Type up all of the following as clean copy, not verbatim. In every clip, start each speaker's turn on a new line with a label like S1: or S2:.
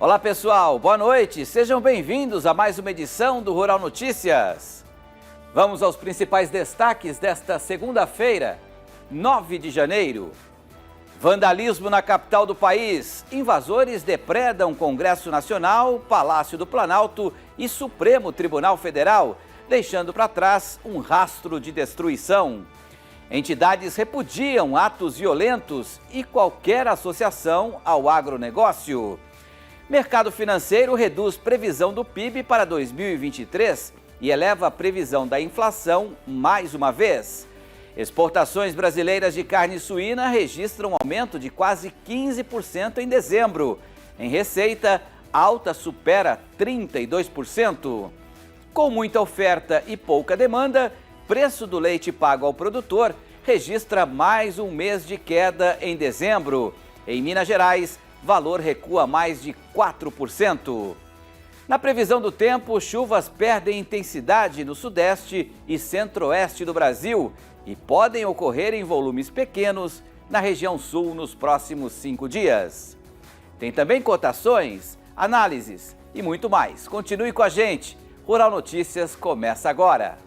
S1: Olá pessoal, boa noite, sejam bem-vindos a mais uma edição do Rural Notícias. Vamos aos principais destaques desta segunda-feira, 9 de janeiro. Vandalismo na capital do país, invasores depredam Congresso Nacional, Palácio do Planalto e Supremo Tribunal Federal, deixando para trás um rastro de destruição. Entidades repudiam atos violentos e qualquer associação ao agronegócio. Mercado financeiro reduz previsão do PIB para 2023 e eleva a previsão da inflação mais uma vez. Exportações brasileiras de carne suína registram aumento de quase 15% em dezembro. Em receita, alta supera 32%. Com muita oferta e pouca demanda, preço do leite pago ao produtor registra mais um mês de queda em dezembro. Em Minas Gerais, valor recua mais de 4%. Na previsão do tempo, chuvas perdem intensidade no sudeste e centro-oeste do Brasil e podem ocorrer em volumes pequenos na região sul nos próximos 5 dias. Tem também cotações, análises e muito mais. Continue com a gente. Rural Notícias começa agora.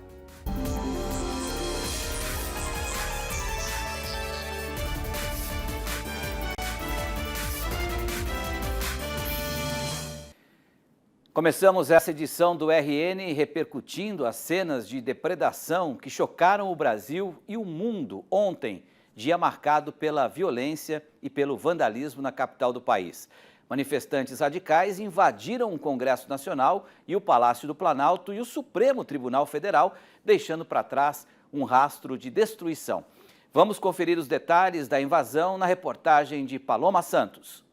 S1: Começamos essa edição do RN repercutindo as cenas de depredação que chocaram o Brasil e o mundo ontem, dia marcado pela violência e pelo vandalismo na capital do país. Manifestantes radicais invadiram o Congresso Nacional e o Palácio do Planalto e o Supremo Tribunal Federal, deixando para trás um rastro de destruição. Vamos conferir os detalhes da invasão na reportagem de Paloma Santos.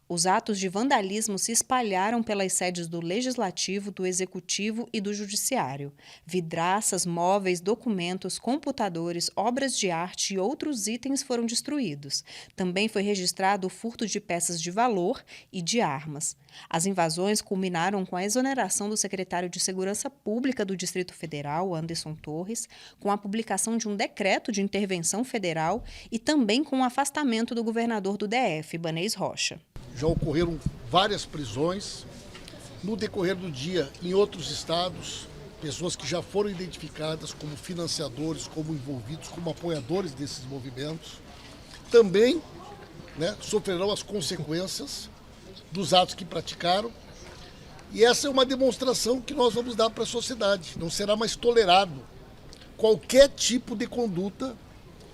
S2: Os atos de vandalismo se espalharam pelas sedes do Legislativo, do Executivo e do Judiciário. Vidraças, móveis, documentos, computadores, obras de arte e outros itens foram destruídos. Também foi registrado o furto de peças de valor e de armas. As invasões culminaram com a exoneração do secretário de Segurança Pública do Distrito Federal, Anderson Torres, com a publicação de um decreto de intervenção federal e também com o afastamento do governador do DF, Ibanez Rocha.
S3: Já ocorreram várias prisões no decorrer do dia em outros estados, pessoas que já foram identificadas como financiadores, como envolvidos, como apoiadores desses movimentos. Também sofrerão as consequências dos atos que praticaram. E essa é uma demonstração que nós vamos dar para a sociedade. Não será mais tolerado qualquer tipo de conduta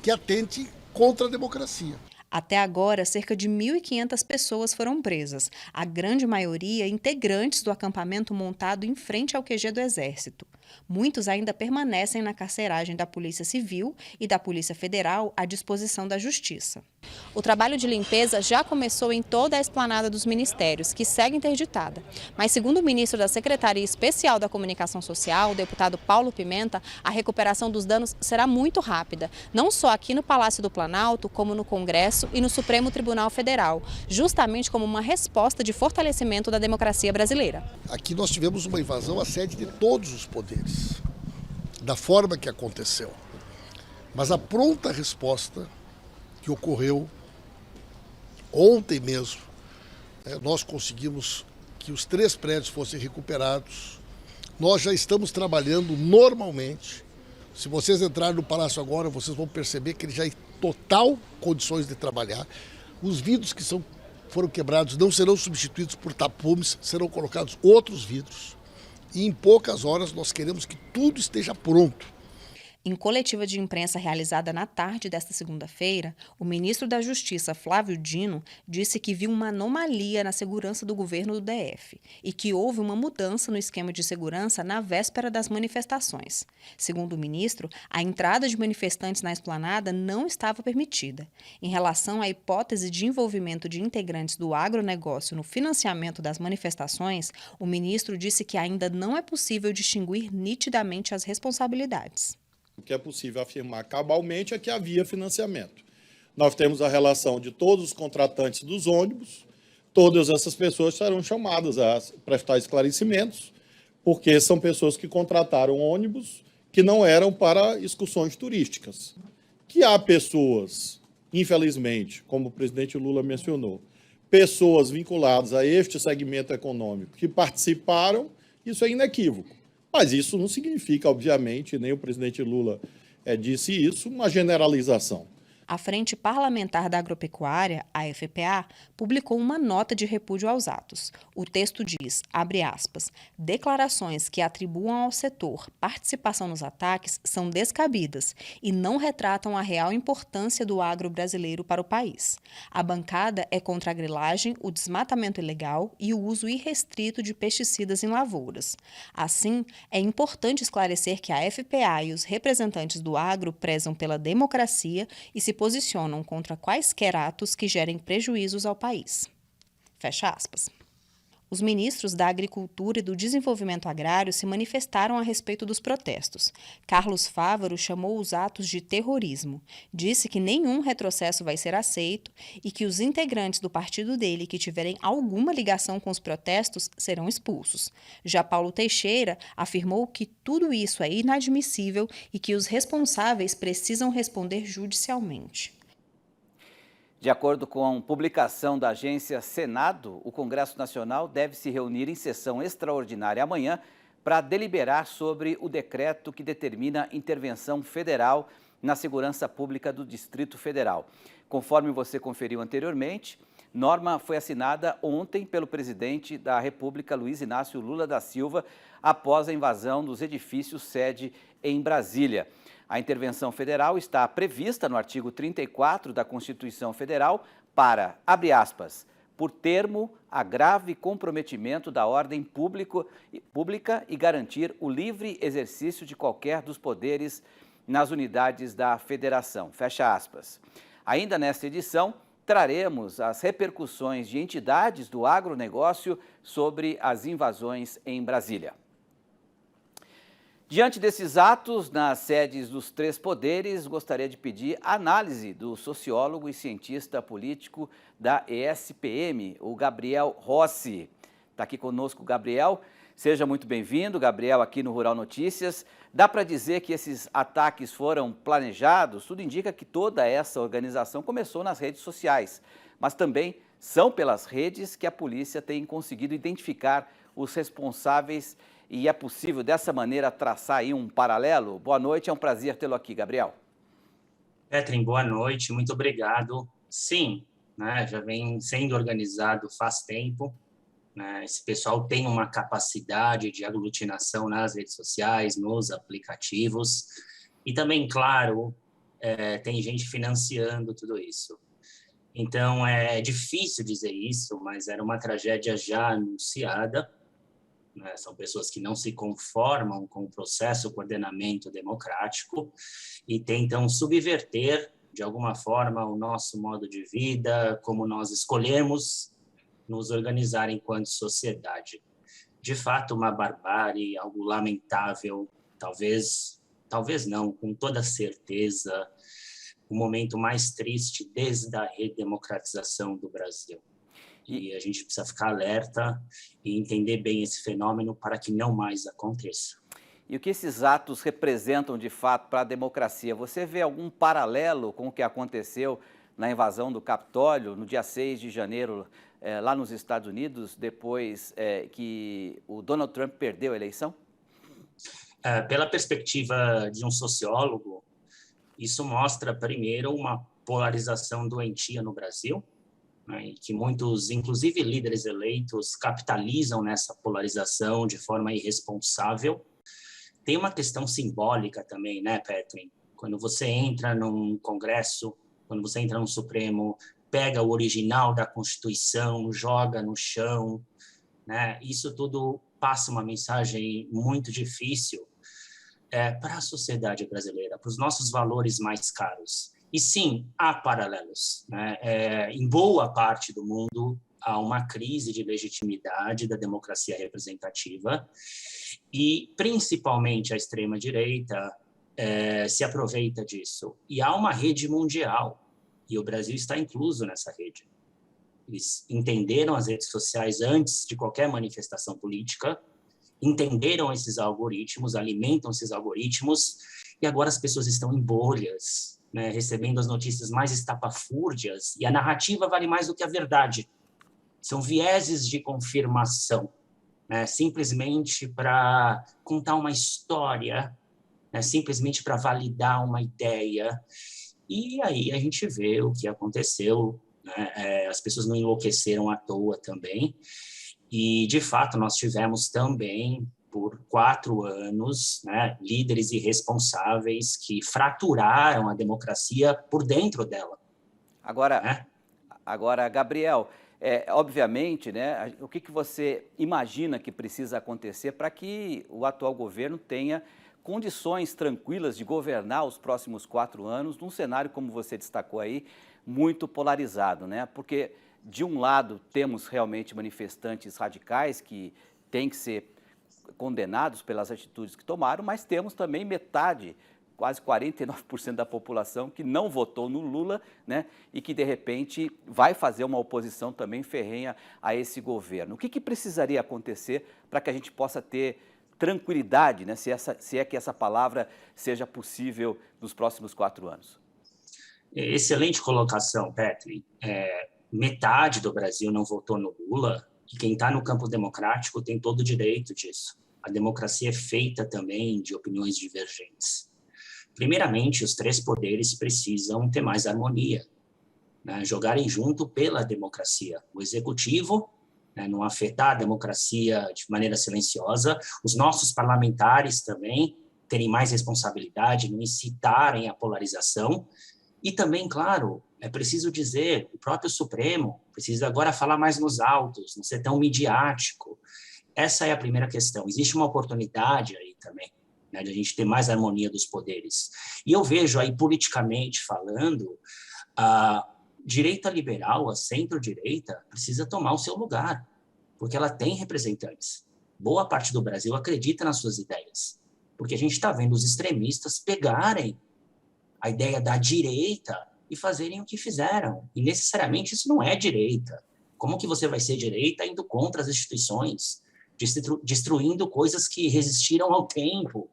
S3: que atente contra a democracia.
S2: Até agora, cerca de 1.500 pessoas foram presas, a grande maioria integrantes do acampamento montado em frente ao QG do Exército. Muitos ainda permanecem na carceragem da Polícia Civil e da Polícia Federal à disposição da Justiça. O trabalho de limpeza já começou em toda a esplanada dos ministérios, que segue interditada. Mas, segundo o ministro da Secretaria Especial da Comunicação Social, o deputado Paulo Pimenta, a recuperação dos danos será muito rápida, não só aqui no Palácio do Planalto, como no Congresso e no Supremo Tribunal Federal, justamente como uma resposta de fortalecimento da democracia brasileira.
S3: Aqui nós tivemos uma invasão à sede de todos os poderes, da forma que aconteceu. Mas a pronta resposta que ocorreu ontem mesmo, nós conseguimos que os 3 prédios fossem recuperados. Nós já estamos trabalhando normalmente. Se vocês entrarem no Palácio agora, vocês vão perceber que ele já tem total condições de trabalhar. Os vidros que foram quebrados não serão substituídos por tapumes, serão colocados outros vidros. E em poucas horas nós queremos que tudo esteja pronto.
S2: Em coletiva de imprensa realizada na tarde desta segunda-feira, o ministro da Justiça, Flávio Dino, disse que viu uma anomalia na segurança do governo do DF e que houve uma mudança no esquema de segurança na véspera das manifestações. Segundo o ministro, a entrada de manifestantes na esplanada não estava permitida. Em relação à hipótese de envolvimento de integrantes do agronegócio no financiamento das manifestações, o ministro disse que ainda não é possível distinguir nitidamente as responsabilidades.
S4: O que é possível afirmar cabalmente é que havia financiamento. Nós temos a relação de todos os contratantes dos ônibus, todas essas pessoas serão chamadas a prestar esclarecimentos, porque são pessoas que contrataram ônibus que não eram para excursões turísticas. Que há pessoas, infelizmente, como o presidente Lula mencionou, pessoas vinculadas a este segmento econômico que participaram, isso é inequívoco. Mas isso não significa, obviamente, nem o presidente Lula disse isso, uma generalização.
S2: A Frente Parlamentar da Agropecuária, a FPA, publicou uma nota de repúdio aos atos. O texto diz, abre aspas, declarações que atribuam ao setor participação nos ataques são descabidas e não retratam a real importância do agro brasileiro para o país. A bancada é contra a grilagem, o desmatamento ilegal e o uso irrestrito de pesticidas em lavouras. Assim, é importante esclarecer que a FPA e os representantes do agro prezam pela democracia e se posicionam contra quaisquer atos que gerem prejuízos ao país. Fecha aspas. Os ministros da Agricultura e do Desenvolvimento Agrário se manifestaram a respeito dos protestos. Carlos Fávaro chamou os atos de terrorismo. Disse que nenhum retrocesso vai ser aceito e que os integrantes do partido dele que tiverem alguma ligação com os protestos serão expulsos. Já Paulo Teixeira afirmou que tudo isso é inadmissível e que os responsáveis precisam responder judicialmente.
S1: De acordo com a publicação da agência Senado, o Congresso Nacional deve se reunir em sessão extraordinária amanhã para deliberar sobre o decreto que determina intervenção federal na segurança pública do Distrito Federal. Conforme você conferiu anteriormente, norma foi assinada ontem pelo presidente da República, Luiz Inácio Lula da Silva, após a invasão dos edifícios sede em Brasília. A intervenção federal está prevista no artigo 34 da Constituição Federal para, abre aspas, por termo a grave comprometimento da ordem pública e garantir o livre exercício de qualquer dos poderes nas unidades da federação, fecha aspas. Ainda nesta edição, traremos as repercussões de entidades do agronegócio sobre as invasões em Brasília. Diante desses atos, nas sedes dos três poderes, gostaria de pedir análise do sociólogo e cientista político da ESPM, o Gabriel Rossi. Está aqui conosco o Gabriel. Seja muito bem-vindo, Gabriel, aqui no Rural Notícias. Dá para dizer que esses ataques foram planejados? Tudo indica que toda essa organização começou nas redes sociais, mas também são pelas redes que a polícia tem conseguido identificar os responsáveis. E é possível, dessa maneira, traçar aí um paralelo? Boa noite, é um prazer tê-lo aqui, Gabriel.
S5: Catherine, boa noite, muito obrigado. Sim, né, já vem sendo organizado faz tempo. Né, esse pessoal tem uma capacidade de aglutinação nas redes sociais, nos aplicativos. E também, claro, tem gente financiando tudo isso. Então, é difícil dizer isso, mas era uma tragédia já anunciada. Né, são pessoas que não se conformam com o processo de coordenamento democrático e tentam subverter, de alguma forma, o nosso modo de vida, como nós escolhemos nos organizar enquanto sociedade. De fato, uma barbárie, algo lamentável, talvez não, com toda certeza, o momento mais triste desde a redemocratização do Brasil. E a gente precisa ficar alerta e entender bem esse fenômeno para que não mais aconteça.
S1: E o que esses atos representam, de fato, para a democracia? Você vê algum paralelo com o que aconteceu na invasão do Capitólio, no dia 6 de janeiro, lá nos Estados Unidos, depois que o Donald Trump perdeu a eleição?
S5: Pela perspectiva de um sociólogo, isso mostra, primeiro, uma polarização doentia no Brasil, né, que muitos, inclusive líderes eleitos, capitalizam nessa polarização de forma irresponsável. Tem uma questão simbólica também, né, Catherine? Quando você entra num Congresso, quando você entra no Supremo, pega o original da Constituição, joga no chão, né? Isso tudo passa uma mensagem muito difícil para a sociedade brasileira, para os nossos valores mais caros. E sim, há paralelos. Né? Em boa parte do mundo, há uma crise de legitimidade da democracia representativa e, principalmente, a extrema-direita se aproveita disso. E há uma rede mundial, e o Brasil está incluso nessa rede. Eles entenderam as redes sociais antes de qualquer manifestação política, entenderam esses algoritmos, alimentam esses algoritmos, e agora as pessoas estão em bolhas, né, recebendo as notícias mais estapafúrdias, e a narrativa vale mais do que a verdade. São vieses de confirmação, né? Simplesmente para contar uma história, né? Simplesmente para validar uma ideia. E aí a gente vê o que aconteceu, né? As pessoas não enlouqueceram à toa também. E, de fato, nós tivemos também, por 4 anos, né, líderes irresponsáveis que fraturaram a democracia por dentro dela.
S1: Agora,
S5: Né?
S1: Gabriel, obviamente, né, o que você imagina que precisa acontecer para que o atual governo tenha condições tranquilas de governar os próximos 4 anos num cenário, como você destacou aí, muito polarizado, né? Porque, de um lado, temos realmente manifestantes radicais que têm que ser condenados pelas atitudes que tomaram, mas temos também metade, quase 49% da população que não votou no Lula, né, e que, de repente, vai fazer uma oposição também ferrenha a esse governo. O que precisaria acontecer para que a gente possa ter tranquilidade, né, se é que essa palavra seja possível nos próximos 4 anos?
S5: Excelente colocação, Petri. Metade do Brasil não votou no Lula, e quem está no campo democrático tem todo o direito disso. A democracia é feita também de opiniões divergentes. Primeiramente, os 3 poderes precisam ter mais harmonia, né? Jogarem junto pela democracia. O executivo, né, não afetar a democracia de maneira silenciosa, os nossos parlamentares também terem mais responsabilidade, não incitarem a polarização, e também, claro, é preciso dizer, o próprio Supremo precisa agora falar mais nos autos, não ser tão midiático. Essa é a primeira questão. Existe uma oportunidade aí também, né, de a gente ter mais harmonia dos poderes. E eu vejo aí, politicamente falando, a direita liberal, a centro-direita, precisa tomar o seu lugar, porque ela tem representantes. Boa parte do Brasil acredita nas suas ideias, porque a gente está vendo os extremistas pegarem a ideia da direita e fazerem o que fizeram. E, necessariamente, isso não é direita. Como que você vai ser direita indo contra as instituições, destruindo coisas que resistiram ao tempo?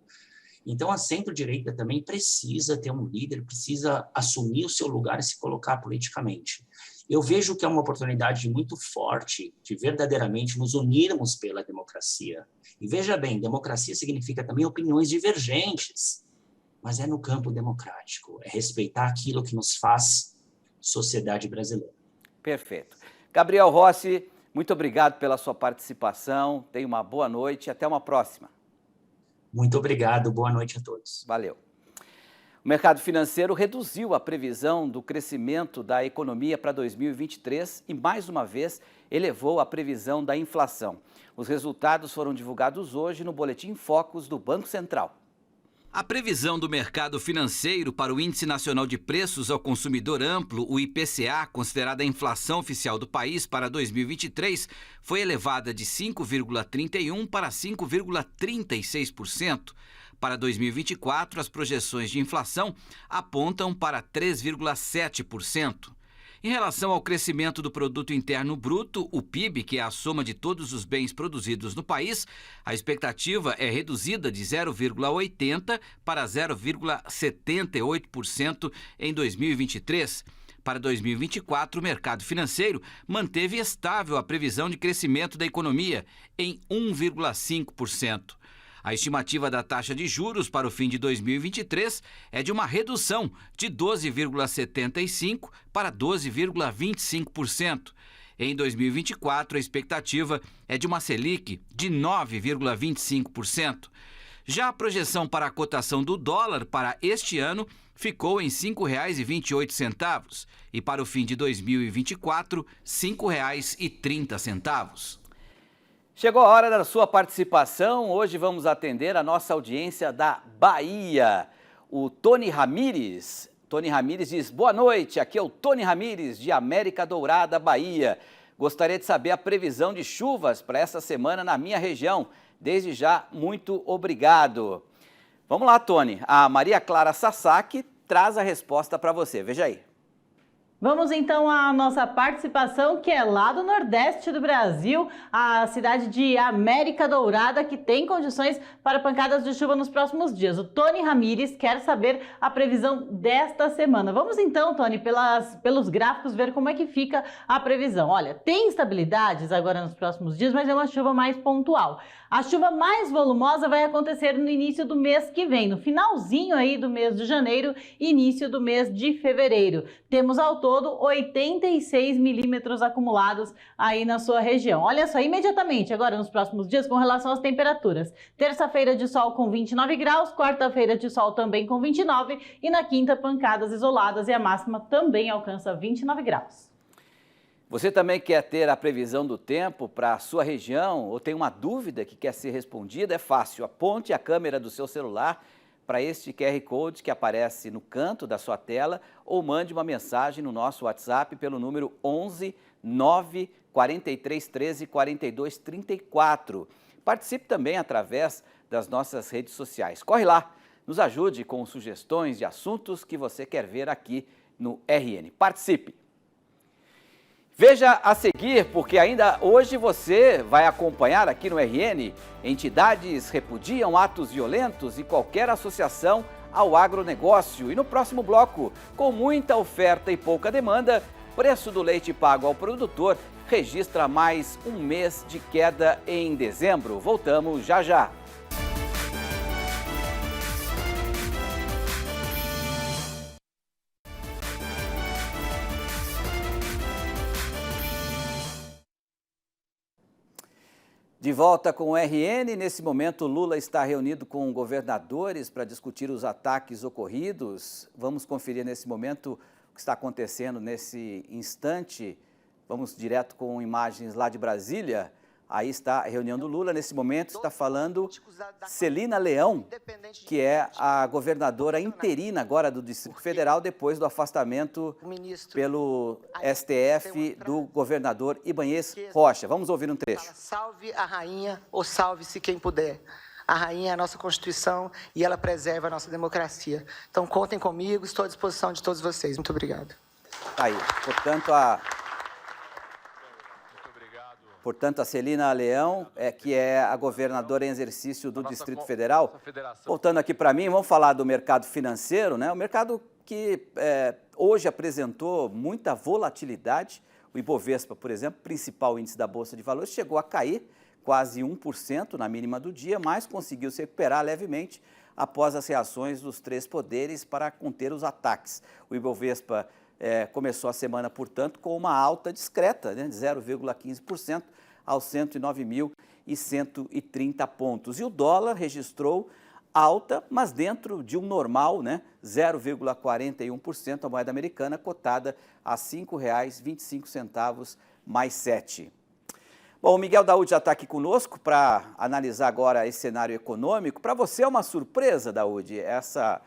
S5: Então, a centro-direita também precisa ter um líder, precisa assumir o seu lugar e se colocar politicamente. Eu vejo que é uma oportunidade muito forte de verdadeiramente nos unirmos pela democracia. E veja bem, democracia significa também opiniões divergentes, mas é no campo democrático, é respeitar aquilo que nos faz sociedade brasileira.
S1: Perfeito. Gabriel Rossi, muito obrigado pela sua participação, tenha uma boa noite e até uma próxima.
S5: Muito obrigado, boa noite a todos.
S1: Valeu. O mercado financeiro reduziu a previsão do crescimento da economia para 2023 e, mais uma vez, elevou a previsão da inflação. Os resultados foram divulgados hoje no Boletim Focus do Banco Central. A previsão do mercado financeiro para o Índice Nacional de Preços ao Consumidor Amplo, o IPCA, considerada a inflação oficial do país para 2023, foi elevada de 5,31% para 5,36%. Para 2024, as projeções de inflação apontam para 3,7%. Em relação ao crescimento do Produto Interno Bruto, o PIB, que é a soma de todos os bens produzidos no país, a expectativa é reduzida de 0,80% para 0,78% em 2023. Para 2024, o mercado financeiro manteve estável a previsão de crescimento da economia em 1,5%. A estimativa da taxa de juros para o fim de 2023 é de uma redução de 12,75% para 12,25%. Em 2024, a expectativa é de uma Selic de 9,25%. Já a projeção para a cotação do dólar para este ano ficou em R$ 5,28 e para o fim de 2024, R$ 5,30. Chegou a hora da sua participação. Hoje vamos atender a nossa audiência da Bahia. O Tony Ramires. Tony Ramires diz: boa noite, aqui é o Tony Ramires de América Dourada, Bahia. Gostaria de saber a previsão de chuvas para essa semana na minha região. Desde já, muito obrigado. Vamos lá, Tony. A Maria Clara Sasaki traz a resposta para você. Veja aí.
S6: Vamos então à nossa participação, que é lá do Nordeste do Brasil, a cidade de América Dourada, que tem condições para pancadas de chuva nos próximos dias. O Tony Ramires quer saber a previsão desta semana. Vamos então, Tony, pelos gráficos, ver como é que fica a previsão. Olha, tem instabilidades agora nos próximos dias, mas é uma chuva mais pontual. A chuva mais volumosa vai acontecer no início do mês que vem, no finalzinho aí do mês de janeiro, início do mês de fevereiro. Temos ao todo 86 milímetros acumulados aí na sua região. Olha só, imediatamente agora nos próximos dias com relação às temperaturas. Terça-feira de sol com 29 graus, quarta-feira de sol também com 29 e na quinta pancadas isoladas e a máxima também alcança 29 graus.
S1: Você também quer ter a previsão do tempo para a sua região ou tem uma dúvida que quer ser respondida? É fácil, aponte a câmera do seu celular para este QR Code que aparece no canto da sua tela ou mande uma mensagem no nosso WhatsApp pelo número 11 9 43 13 42 34. Participe também através das nossas redes sociais. Corre lá, nos ajude com sugestões de assuntos que você quer ver aqui no RN. Participe! Veja a seguir, porque ainda hoje você vai acompanhar aqui no RN, entidades repudiam atos violentos e qualquer associação ao agronegócio. E no próximo bloco, com muita oferta e pouca demanda, preço do leite pago ao produtor registra mais um mês de queda em dezembro. Voltamos já já. De volta com o RN, nesse momento Lula está reunido com governadores para discutir os ataques ocorridos. Vamos conferir nesse momento o que está acontecendo nesse instante. Vamos direto com imagens lá de Brasília. Aí está a reunião do Lula. Nesse momento está falando Celina Leão, que é a governadora interina agora do Distrito Federal, depois do afastamento pelo STF do governador Ibanez Rocha. Vamos ouvir um trecho.
S7: Salve a rainha ou salve-se quem puder. A rainha é a nossa Constituição e ela preserva a nossa democracia. Então contem comigo, estou à disposição de todos vocês. Muito obrigado.
S1: Aí, Portanto, a Celina Leão, que é a governadora em exercício do Distrito Federal. Voltando aqui para mim, vamos falar do mercado financeiro, né? O mercado que hoje apresentou muita volatilidade. O Ibovespa, por exemplo, principal índice da Bolsa de Valores, chegou a cair quase 1% na mínima do dia, mas conseguiu se recuperar levemente após as reações dos três poderes para conter os ataques. O Ibovespa começou a semana, portanto, com uma alta discreta, né, de 0,15% aos 109.130 pontos. E o dólar registrou alta, mas dentro de um normal, né, 0,41%, a moeda americana cotada a R$ 5,25 mais 7. Bom, o Miguel Daúde já está aqui conosco para analisar agora esse cenário econômico. Para você é uma surpresa, Daúde, essa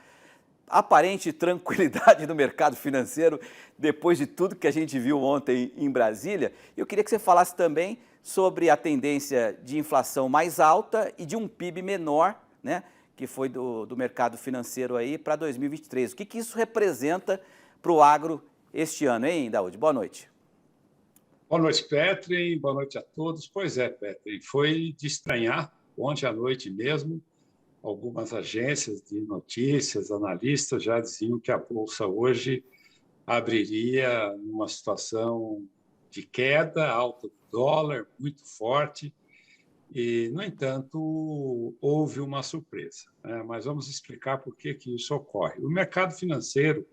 S1: aparente tranquilidade no mercado financeiro depois de tudo que a gente viu ontem em Brasília? Eu queria que você falasse também sobre a tendência de inflação mais alta e de um PIB menor, né, que foi do mercado financeiro aí para 2023. O que isso representa para o agro este ano, hein, Daúde? Boa noite.
S8: Boa noite, Petri. Boa noite a todos. Pois é, Petri, foi de estranhar ontem à noite mesmo. Algumas agências de notícias, analistas já diziam que a Bolsa hoje abriria numa situação de queda, alta do dólar, muito forte. E, no entanto, houve uma surpresa, né? Mas vamos explicar por que isso ocorre. O mercado financeiro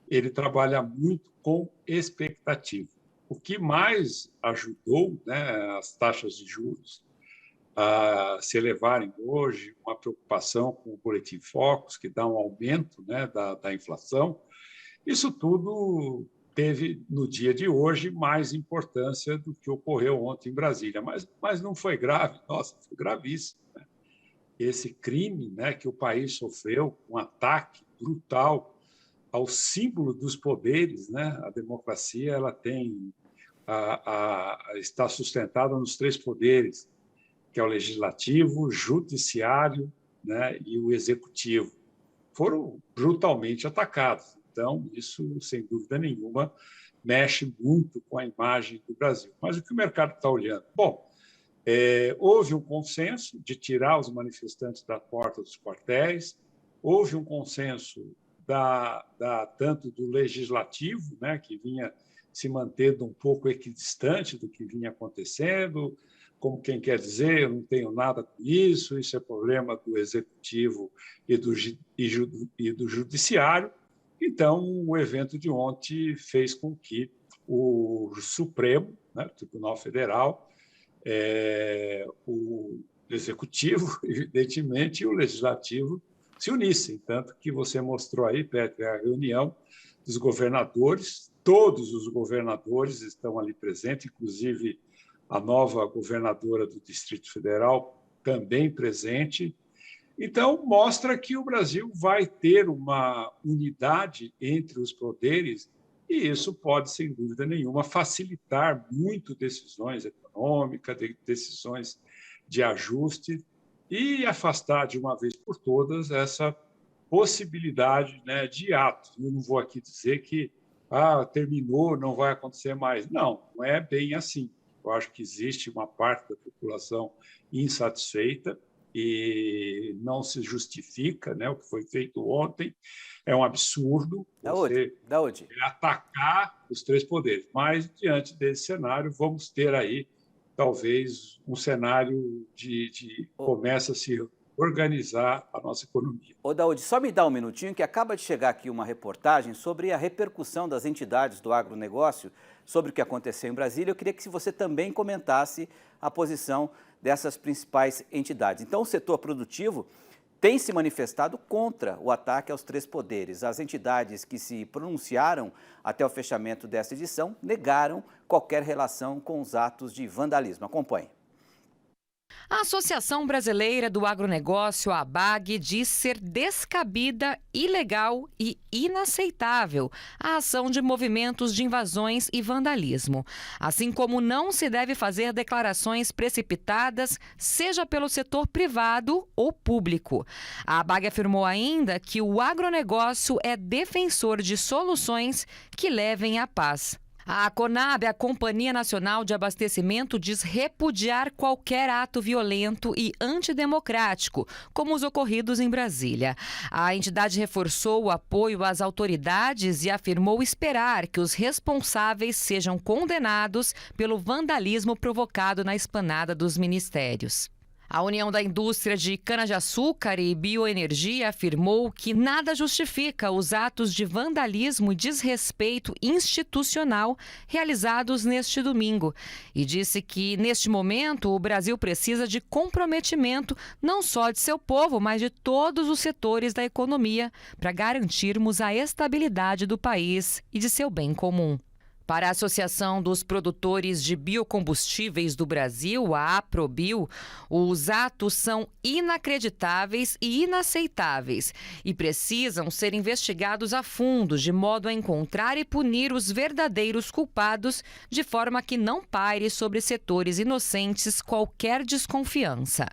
S8: ele trabalha muito com expectativa. O que mais ajudou, né, as taxas de juros a se elevarem hoje, uma preocupação com o Boletim Focus, que dá um aumento, né, da inflação, isso tudo teve, no dia de hoje, mais importância do que ocorreu ontem em Brasília. Mas não foi grave, nossa, foi gravíssimo, né? Esse crime, né, que o país sofreu, um ataque brutal ao símbolo dos poderes, né? A democracia ela está sustentada nos três poderes, que é o legislativo, o judiciário, né, e o executivo, foram brutalmente atacados. Então, isso, sem dúvida nenhuma, mexe muito com a imagem do Brasil. Mas o que o mercado está olhando? Bom, houve um consenso de tirar os manifestantes da porta dos quartéis, houve um consenso tanto do legislativo, né, que vinha se mantendo um pouco equidistante do que vinha acontecendo, como quem quer dizer, eu não tenho nada com isso é problema do executivo e do judiciário. Então, o evento de ontem fez com que o Supremo, né, o Tribunal Federal, o executivo, evidentemente, e o legislativo se unissem. Tanto que você mostrou aí, Petri, a reunião dos governadores, todos os governadores estão ali presentes, inclusive a nova governadora do Distrito Federal também presente. Então, mostra que o Brasil vai ter uma unidade entre os poderes e isso pode, sem dúvida nenhuma, facilitar muito decisões econômicas, decisões de ajuste e afastar de uma vez por todas essa possibilidade, né, de ato. Eu não vou aqui dizer que terminou, não vai acontecer mais. Não é bem assim. Eu acho que existe uma parte da população insatisfeita e não se justifica, né, o que foi feito ontem. É um absurdo você atacar os três poderes. Mas, diante desse cenário, vamos ter aí, talvez, um cenário de começa a se organizar a nossa economia.
S1: Daudi, só me dá um minutinho, que acaba de chegar aqui uma reportagem sobre a repercussão das entidades do agronegócio sobre o que aconteceu em Brasília. Eu queria que você também comentasse a posição dessas principais entidades. Então, o setor produtivo tem se manifestado contra o ataque aos três poderes. As entidades que se pronunciaram até o fechamento desta edição negaram qualquer relação com os atos de vandalismo. Acompanhe.
S9: A Associação Brasileira do Agronegócio, a ABAG, diz ser descabida, ilegal e inaceitável a ação de movimentos de invasões e vandalismo, assim como não se deve fazer declarações precipitadas, seja pelo setor privado ou público. A ABAG afirmou ainda que o agronegócio é defensor de soluções que levem à paz. A CONAB, a Companhia Nacional de Abastecimento, diz repudiar qualquer ato violento e antidemocrático, como os ocorridos em Brasília. A entidade reforçou o apoio às autoridades e afirmou esperar que os responsáveis sejam condenados pelo vandalismo provocado na esplanada dos ministérios. A União da Indústria de Cana-de-Açúcar e Bioenergia afirmou que nada justifica os atos de vandalismo e desrespeito institucional realizados neste domingo e disse que, neste momento, o Brasil precisa de comprometimento não só de seu povo, mas de todos os setores da economia para garantirmos a estabilidade do país e de seu bem comum. Para a Associação dos Produtores de Biocombustíveis do Brasil, a APROBio, os atos são inacreditáveis e inaceitáveis e precisam ser investigados a fundo, de modo a encontrar e punir os verdadeiros culpados, de forma que não paire sobre setores inocentes qualquer desconfiança.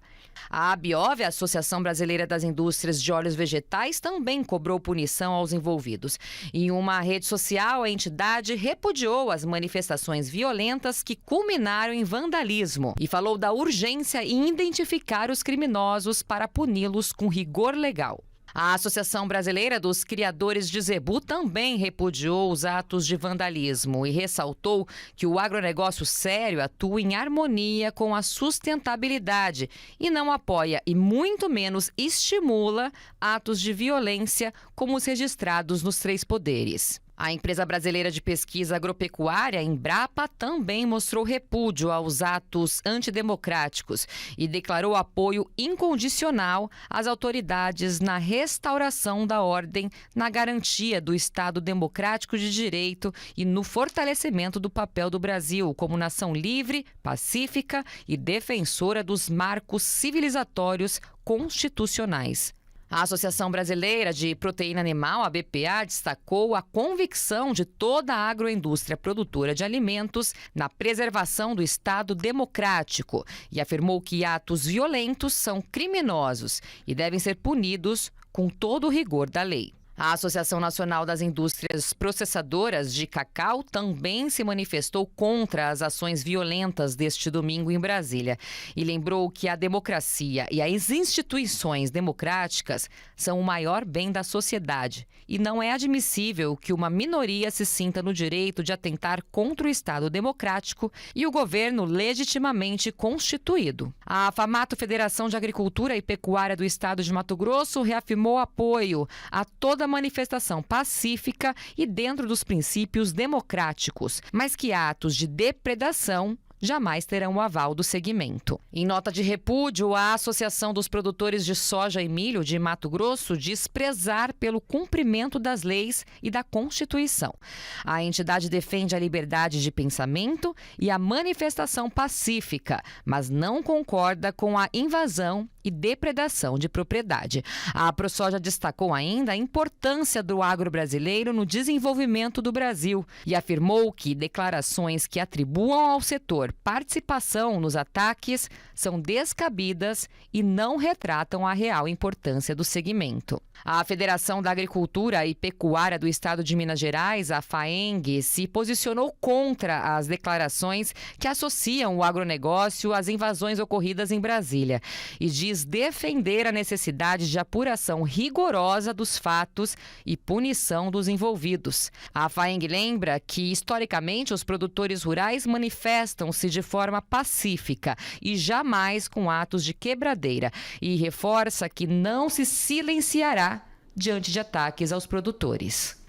S9: A ABIOV, a Associação Brasileira das Indústrias de Óleos Vegetais, também cobrou punição aos envolvidos. Em uma rede social, a entidade repudiou as manifestações violentas que culminaram em vandalismo e falou da urgência em identificar os criminosos para puni-los com rigor legal. A Associação Brasileira dos Criadores de Zebu também repudiou os atos de vandalismo e ressaltou que o agronegócio sério atua em harmonia com a sustentabilidade e não apoia e muito menos estimula atos de violência como os registrados nos três poderes. A empresa brasileira de pesquisa agropecuária, Embrapa, também mostrou repúdio aos atos antidemocráticos e declarou apoio incondicional às autoridades na restauração da ordem, na garantia do Estado democrático de direito e no fortalecimento do papel do Brasil como nação livre, pacífica e defensora dos marcos civilizatórios constitucionais. A Associação Brasileira de Proteína Animal, a BPA, destacou a convicção de toda a agroindústria produtora de alimentos na preservação do Estado democrático e afirmou que atos violentos são criminosos e devem ser punidos com todo o rigor da lei. A Associação Nacional das Indústrias Processadoras de Cacau também se manifestou contra as ações violentas deste domingo em Brasília e lembrou que a democracia e as instituições democráticas são o maior bem da sociedade e não é admissível que uma minoria se sinta no direito de atentar contra o Estado democrático e o governo legitimamente constituído. A FAMATO, Federação de Agricultura e Pecuária do Estado de Mato Grosso, reafirmou apoio a toda manifestação pacífica e dentro dos princípios democráticos, mas que atos de depredação jamais terão o aval do segmento. Em nota de repúdio, a Associação dos Produtores de Soja e Milho de Mato Grosso diz prezar pelo cumprimento das leis e da Constituição. A entidade defende a liberdade de pensamento e a manifestação pacífica, mas não concorda com a invasão e depredação de propriedade. A ProSoja destacou ainda a importância do agro brasileiro no desenvolvimento do Brasil e afirmou que declarações que atribuam ao setor participação nos ataques são descabidas e não retratam a real importância do segmento. A Federação da Agricultura e Pecuária do Estado de Minas Gerais, a FAENG, se posicionou contra as declarações que associam o agronegócio às invasões ocorridas em Brasília e diz defender a necessidade de apuração rigorosa dos fatos e punição dos envolvidos. A FAENG lembra que, historicamente, os produtores rurais manifestam-se de forma pacífica e jamais com atos de quebradeira e reforça que não se silenciará diante de ataques aos produtores.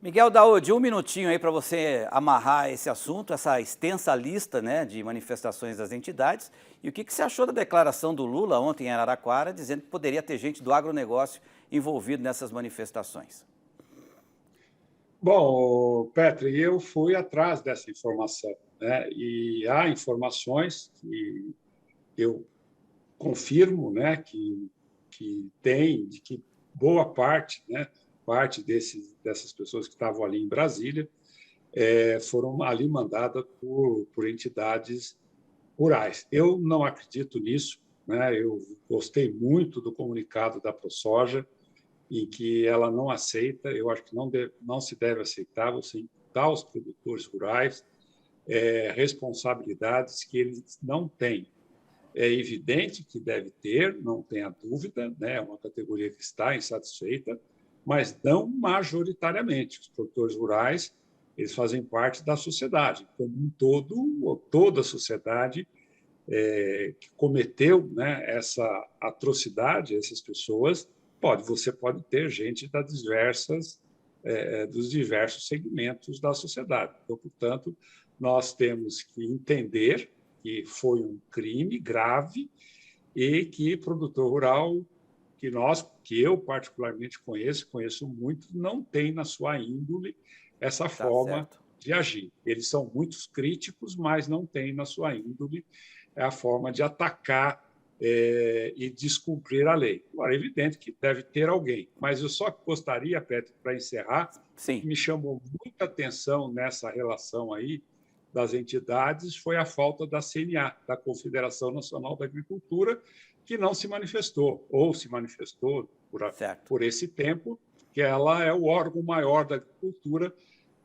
S1: Miguel Daoud, um minutinho aí para você amarrar esse assunto, essa extensa lista, né, de manifestações das entidades. E o que você achou da declaração do Lula ontem em Araraquara, dizendo que poderia ter gente do agronegócio envolvido nessas manifestações?
S8: Bom, Petri, eu fui atrás dessa informação, né? E há informações que eu confirmo, né, que tem, de que boa parte, né, parte dessas pessoas que estavam ali em Brasília foram ali mandadas por entidades rurais. Eu não acredito nisso, né? Eu gostei muito do comunicado da ProSoja, em que ela não aceita, eu acho que não se deve aceitar você dar aos produtores rurais responsabilidades que eles não têm. É evidente que deve ter, não tenha dúvida, né? É uma categoria que está insatisfeita, mas não majoritariamente. Os produtores rurais, eles fazem parte da sociedade, como um todo, toda a sociedade que cometeu, né, essa atrocidade, essas pessoas, você pode ter gente dos diversos segmentos da sociedade. Então, portanto, nós temos que entender que foi um crime grave e que produtor rural, que eu particularmente conheço muito, não tem na sua índole essa forma de agir. Eles são muito críticos, mas não tem na sua índole a forma de atacar e descumprir a lei. Agora, é evidente que deve ter alguém, mas eu só gostaria, Petro, para encerrar, que me chamou muita atenção nessa relação aí das entidades foi a falta da CNA, da Confederação Nacional da Agricultura, que não se manifestou, ou se manifestou por esse tempo, que ela é o órgão maior da agricultura,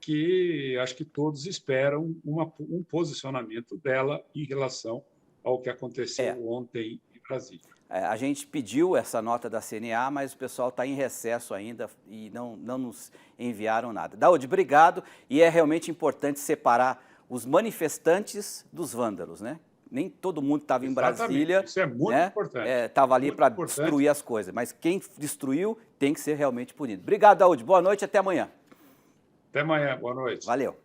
S8: que acho que todos esperam um posicionamento dela em relação ao que aconteceu ontem em Brasília.
S1: A gente pediu essa nota da CNA, mas o pessoal está em recesso ainda e não nos enviaram nada. Daoud, obrigado. E é realmente importante separar os manifestantes dos vândalos, né? Nem todo mundo estava em Brasília.
S8: Isso é muito importante.
S1: Estava ali para destruir as coisas, mas quem destruiu tem que ser realmente punido. Obrigado, Daoud. Boa noite e até amanhã.
S8: Até amanhã. Boa noite.
S1: Valeu.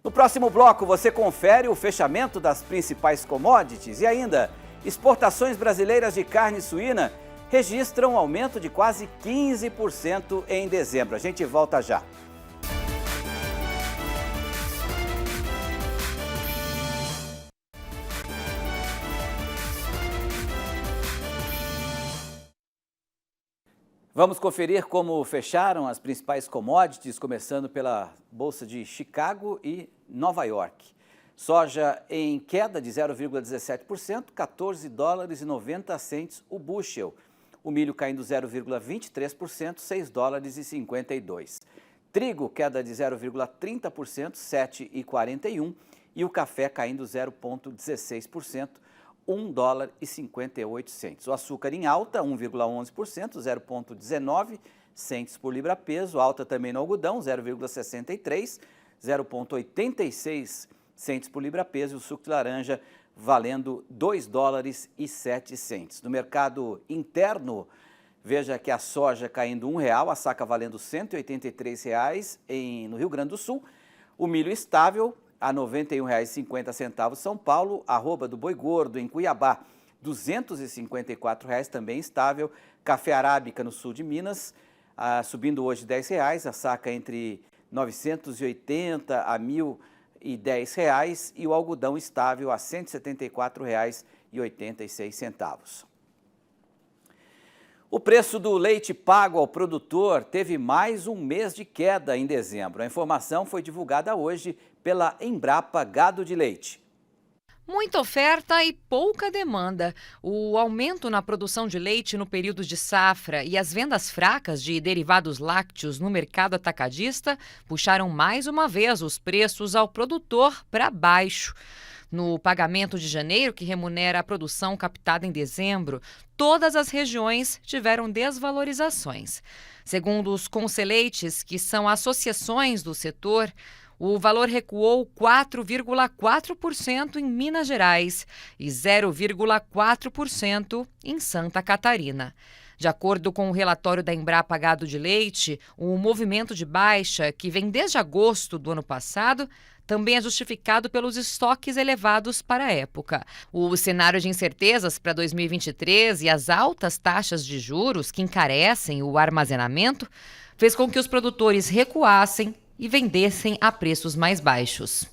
S1: No próximo bloco, você confere o fechamento das principais commodities e ainda exportações brasileiras de carne suína registram um aumento de quase 15% em dezembro. A gente volta já. Vamos conferir como fecharam as principais commodities, começando pela Bolsa de Chicago e Nova York. Soja em queda de 0,17%, 14 dólares e 90 centes o bushel. O milho caindo 0,23%, 6 dólares e 52. Trigo queda de 0,30%, 7,41. E o café caindo 0,16%, 1 dólar e 58 centes. O açúcar em alta, 1,11%, 0,19 centes por libra-peso. Alta também no algodão, 0,63, 0,86 centes por libra-peso. E o suco de laranja valendo 2 dólares e 7 centes. No mercado interno, veja que a soja caindo R$1, a saca valendo R$ 183 no Rio Grande do Sul. O milho estável a R$ 91,50 São Paulo. Arroba do boi gordo em Cuiabá, R$ 254 também estável. Café arábica no sul de Minas, subindo hoje R$ 10, a saca entre 980 a R$ 1.010 e o algodão estável a R$ 174,86. O preço do leite pago ao produtor teve mais um mês de queda em dezembro. A informação foi divulgada hoje pela Embrapa Gado de Leite.
S9: Muita oferta e pouca demanda. O aumento na produção de leite no período de safra e as vendas fracas de derivados lácteos no mercado atacadista puxaram mais uma vez os preços ao produtor para baixo. No pagamento de janeiro, que remunera a produção captada em dezembro, todas as regiões tiveram desvalorizações. Segundo os conceleites, que são associações do setor, o valor recuou 4,4% em Minas Gerais e 0,4% em Santa Catarina. De acordo com o relatório da Embrapa Gado de Leite, o movimento de baixa, que vem desde agosto do ano passado, também é justificado pelos estoques elevados para a época. O cenário de incertezas para 2023 e as altas taxas de juros que encarecem o armazenamento fez com que os produtores recuassem e vendessem a preços mais baixos.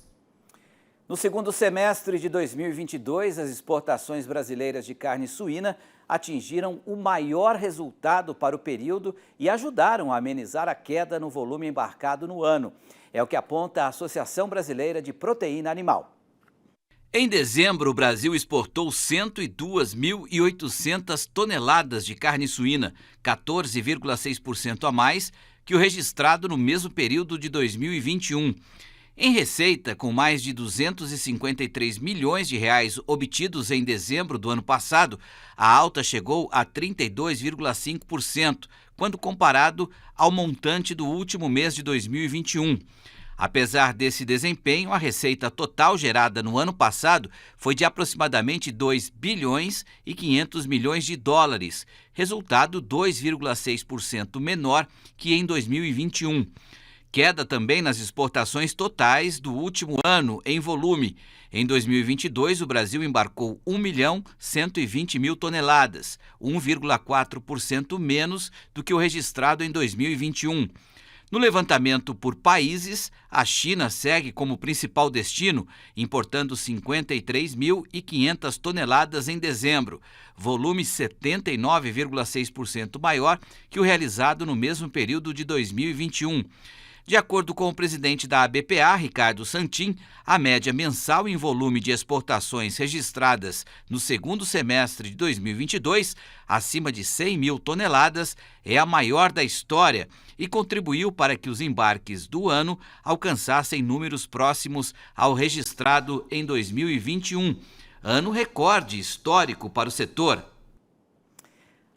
S1: No segundo semestre de 2022, as exportações brasileiras de carne suína atingiram o maior resultado para o período e ajudaram a amenizar a queda no volume embarcado no ano. É o que aponta a Associação Brasileira de Proteína Animal. Em dezembro, o Brasil exportou 102.800 toneladas de carne suína, 14,6% a mais que o registrado no mesmo período de 2021. Em receita, com mais de 253 milhões de reais obtidos em dezembro do ano passado, a alta chegou a 32,5%, quando comparado ao montante do último mês de 2021. Apesar desse desempenho, a receita total gerada no ano passado foi de aproximadamente 2 bilhões e 500 milhões de dólares, resultado 2,6% menor que em 2021. Queda também nas exportações totais do último ano em volume. Em 2022, o Brasil embarcou 1.120.000 toneladas, 1,4% menos do que o registrado em 2021. No levantamento por países, a China segue como principal destino, importando 53.500 toneladas em dezembro, volume 79,6% maior que o realizado no mesmo período de 2021. De acordo com o presidente da ABPA, Ricardo Santin, a média mensal em volume de exportações registradas no segundo semestre de 2022, acima de 100.000 toneladas, é a maior da história e contribuiu para que os embarques do ano alcançassem números próximos ao registrado em 2021, ano recorde histórico para o setor.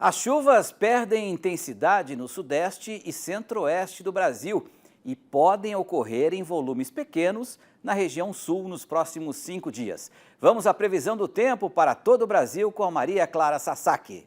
S1: As chuvas perdem intensidade no sudeste e centro-oeste do Brasil e podem ocorrer em volumes pequenos na região sul nos próximos 5 dias. Vamos à previsão do tempo para todo o Brasil com a Maria Clara Sasaki.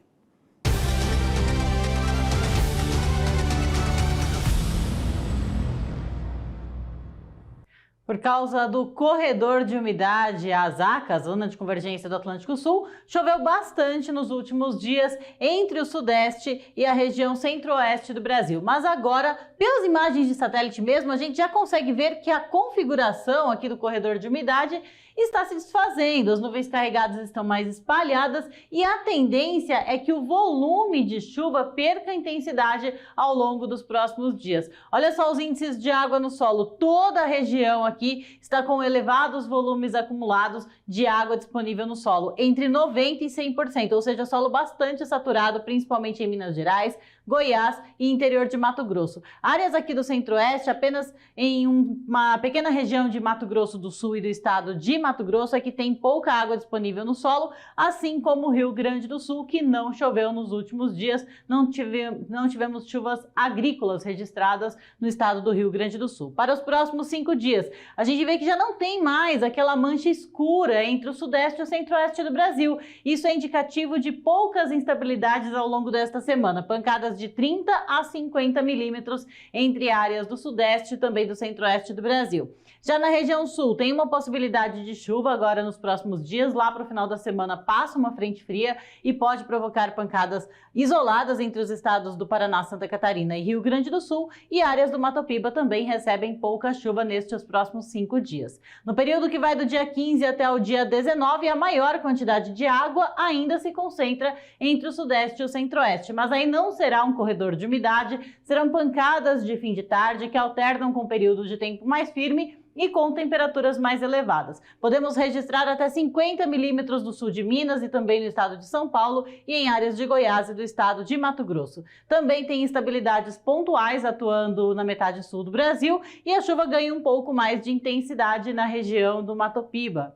S6: Por causa do corredor de umidade, a ZACA, Zona de Convergência do Atlântico Sul, choveu bastante nos últimos dias entre o sudeste e a região centro-oeste do Brasil. Mas agora, pelas imagens de satélite mesmo, a gente já consegue ver que a configuração aqui do corredor de umidade está se desfazendo, as nuvens carregadas estão mais espalhadas e a tendência é que o volume de chuva perca intensidade ao longo dos próximos dias. Olha só os índices de água no solo, toda a região aqui está com elevados volumes acumulados de água disponível no solo, entre 90% e 100%, ou seja, solo bastante saturado, principalmente em Minas Gerais, Goiás e interior de Mato Grosso. Áreas aqui do Centro-Oeste, apenas em uma pequena região de Mato Grosso do Sul e do estado de Mato Grosso é que tem pouca água disponível no solo, assim como o Rio Grande do Sul, que não choveu nos últimos dias, não tivemos chuvas agrícolas registradas no estado do Rio Grande do Sul. Para os próximos 5 dias, a gente vê que já não tem mais aquela mancha escura entre o Sudeste e o Centro-Oeste do Brasil. Isso é indicativo de poucas instabilidades ao longo desta semana, pancadas de 30 a 50 milímetros entre áreas do Sudeste e também do Centro-Oeste do Brasil. Já na região Sul, tem uma possibilidade de chuva agora nos próximos dias. Lá para o final da semana passa uma frente fria e pode provocar pancadas isoladas entre os estados do Paraná, Santa Catarina e Rio Grande do Sul, e áreas do Mato Piba também recebem pouca chuva nestes próximos 5 dias. No período que vai do dia 15 até o dia 19, a maior quantidade de água ainda se concentra entre o Sudeste e o Centro-Oeste, mas aí não será um corredor de umidade, serão pancadas de fim de tarde que alternam com períodos de tempo mais firme e com temperaturas mais elevadas. Podemos registrar até 50 milímetros no sul de Minas e também no estado de São Paulo e em áreas de Goiás e do estado de Mato Grosso. Também tem instabilidades pontuais atuando na metade sul do Brasil e a chuva ganha um pouco mais de intensidade na região do Mato Piba.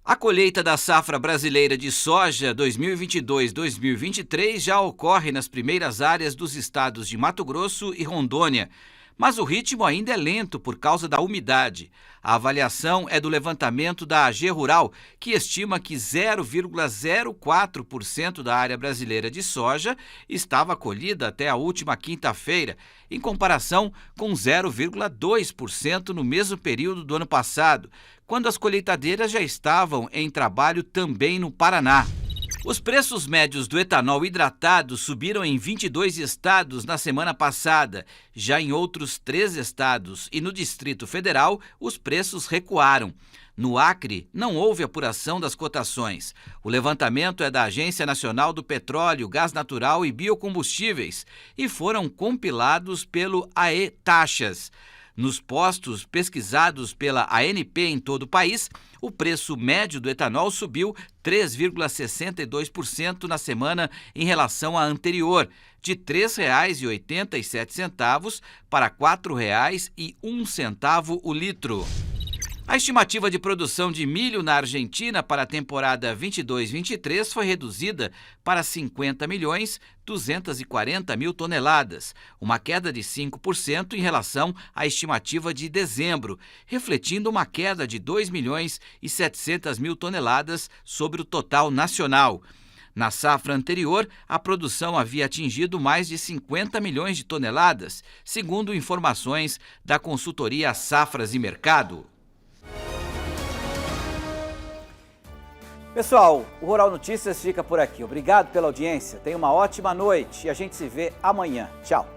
S1: A colheita da safra brasileira de soja 2022-2023 já ocorre nas primeiras áreas dos estados de Mato Grosso e Rondônia, mas o ritmo ainda é lento por causa da umidade. A avaliação é do levantamento da AG Rural, que estima que 0,04% da área brasileira de soja estava colhida até a última quinta-feira, em comparação com 0,2% no mesmo período do ano passado, quando as colheitadeiras já estavam em trabalho também no Paraná. Os preços médios do etanol hidratado subiram em 22 estados na semana passada. Já em outros 3 estados e no Distrito Federal, os preços recuaram. No Acre, não houve apuração das cotações. O levantamento é da Agência Nacional do Petróleo, Gás Natural e Biocombustíveis e foram compilados pelo AE Taxas. Nos postos pesquisados pela ANP em todo o país, o preço médio do etanol subiu 3,62% na semana em relação à anterior, de R$ 3,87 para R$ 4,01 o litro. A estimativa de produção de milho na Argentina para a temporada 22-23 foi reduzida para 50.240.000 toneladas, uma queda de 5% em relação à estimativa de dezembro, refletindo uma queda de 2.700.000 toneladas sobre o total nacional. Na safra anterior, a produção havia atingido mais de 50 milhões de toneladas, segundo informações da consultoria Safras e Mercado. Pessoal, o Rural Notícias fica por aqui. Obrigado pela audiência. Tenha uma ótima noite e a gente se vê amanhã. Tchau.